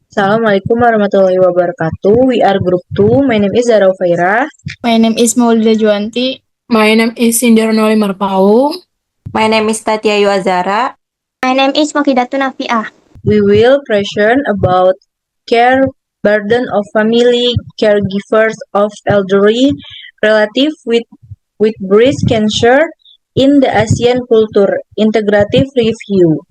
Assalamualaikum warahmatullahi wabarakatuh. We are group 2. My name is Zara Faira. My name is Maulida Juanti. My name is Sindiranoli Marpau. My name is Tatia Yuazara. My name is Mokidatun Nafiah. We will present about care burden of family caregivers of elderly relative with breast cancer in the Asian culture. Integrative review.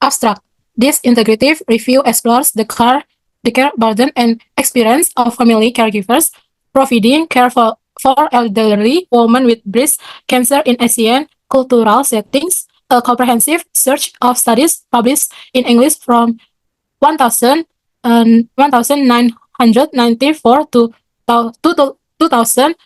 Abstract. This integrative review explores the care burden and experience of family caregivers providing care for elderly women with breast cancer in Asian cultural settings. A comprehensive search of studies published in English from 1994 to 2019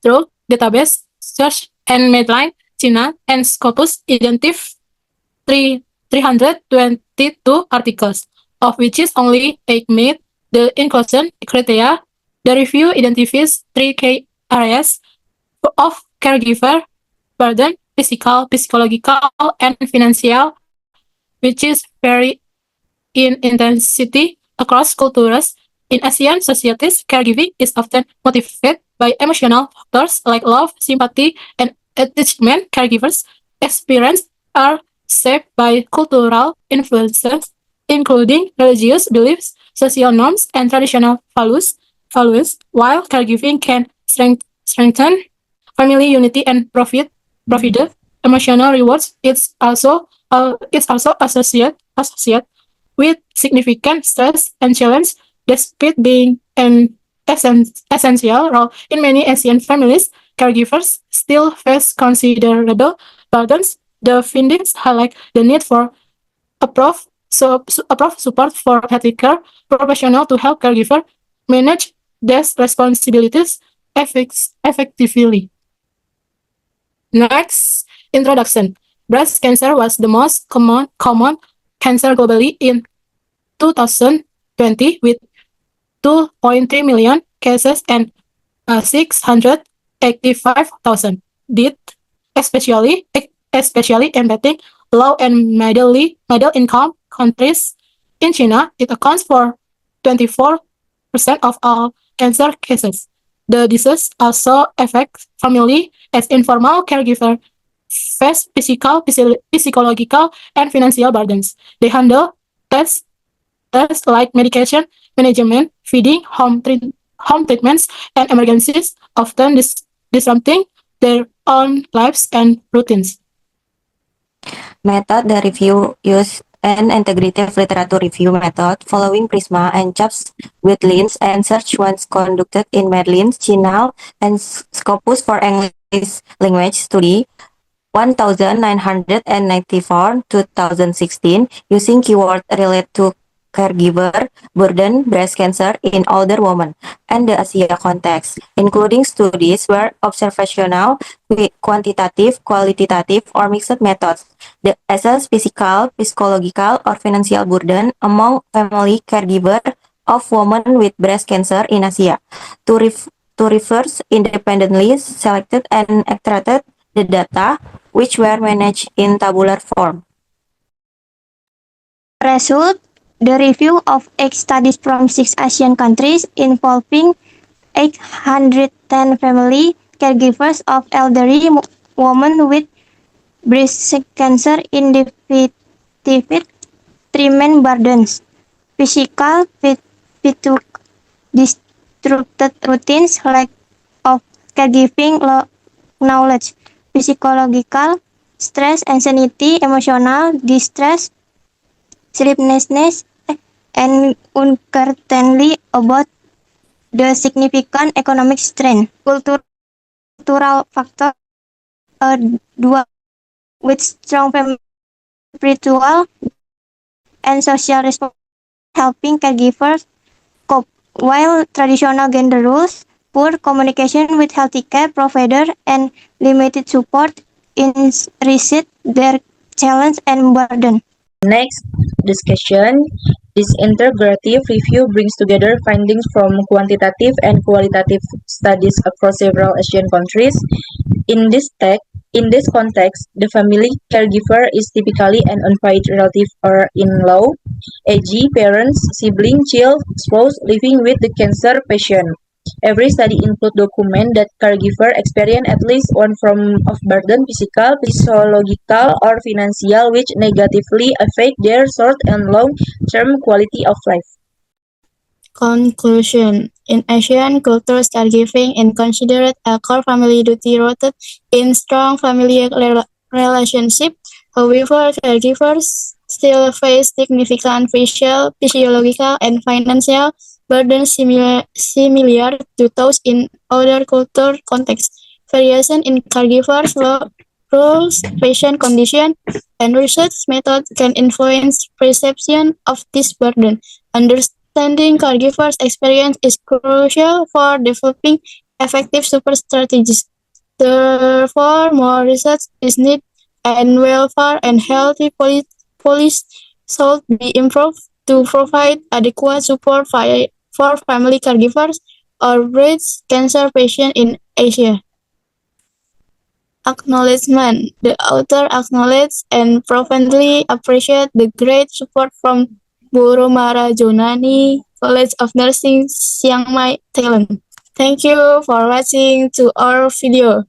through database search and Medline, China, and Scopus identified 322 articles, of which only 8 meet the inclusion criteria. The review identifies 3 key areas of caregiver burden: physical, psychological, and financial, which vary in intensity across cultures. In Asian societies, caregiving is often motivated by emotional factors like love, sympathy, and attachment. Caregivers' experiences are shaped by cultural influences, including religious beliefs, social norms, and traditional values. While caregiving can strengthen family unity and provide emotional rewards, it's also associated with significant stress and challenge. Despite being an essential role in many Asian families, caregivers still face considerable burdens. The findings highlight the need for approved support for healthcare professionals to help caregivers manage these responsibilities effectively. Next, introduction. Breast cancer was the most common cancer globally in 2020, with 2.3 million cases and 685,000 deaths, especially impacting low and middle income countries. In China, it accounts for 24% of all cancer cases. The disease also affects family, as informal caregivers face physical, psychological, and financial burdens. They handle tasks like medication management, feeding, home treatments, and emergencies, often disrupting their own lives and routines. Method: the review used an integrative literature review method following Prisma and CHAPS with links and search was conducted in Medline, China, and Scopus for English language study 1994 2016 using keywords related to caregiver burden, breast cancer in older women, and the Asia context, including studies where observational, quantitative, qualitative, or mixed methods. The assess physical, psychological, or financial burden among family caregiver of women with breast cancer in Asia. To reverse independently selected and extracted the data, which were managed in tabular form. Result: the review of 8 studies from 6 Asian countries involving 810 family caregivers of elderly women with breast cancer indicated 3 main burdens: physical, fatigue, disrupted routines, lack of caregiving knowledge; psychological, stress, anxiety, emotional distress, sleeplessness, and uncertainty about the significant economic strain; cultural factor, 2, with strong family, spiritual, and social responsibility helping caregivers cope, while traditional gender roles, poor communication with healthcare providers, and limited support in reset their challenge and burden. Next discussion. This integrative review brings together findings from quantitative and qualitative studies across several Asian countries. In In this context, the family caregiver is typically an unpaid relative or in-law, e.g., parents, sibling, child, spouse living with the cancer patient. Every study includes document that caregiver experience at least one form of burden, physical, physiological, or financial, which negatively affect their short and long-term quality of life. Conclusion. In Asian cultures, caregiving is considered a core family duty rooted in strong family relationship. However, caregivers still face significant physiological, and financial burdens similar to those in other cultural contexts. Variation in caregivers' roles, patient condition, and research methods can influence perception of this burden. Understanding caregivers' experience is crucial for developing effective support strategies. Therefore, more research is needed, and welfare and healthy policies should be improved to provide adequate support for family caregivers or breast cancer patients in Asia. Acknowledgement. The author acknowledges and profoundly appreciates the great support from Guru Marajonani College of Nursing Chiang Mai, Thailand. Thank you for watching to our video.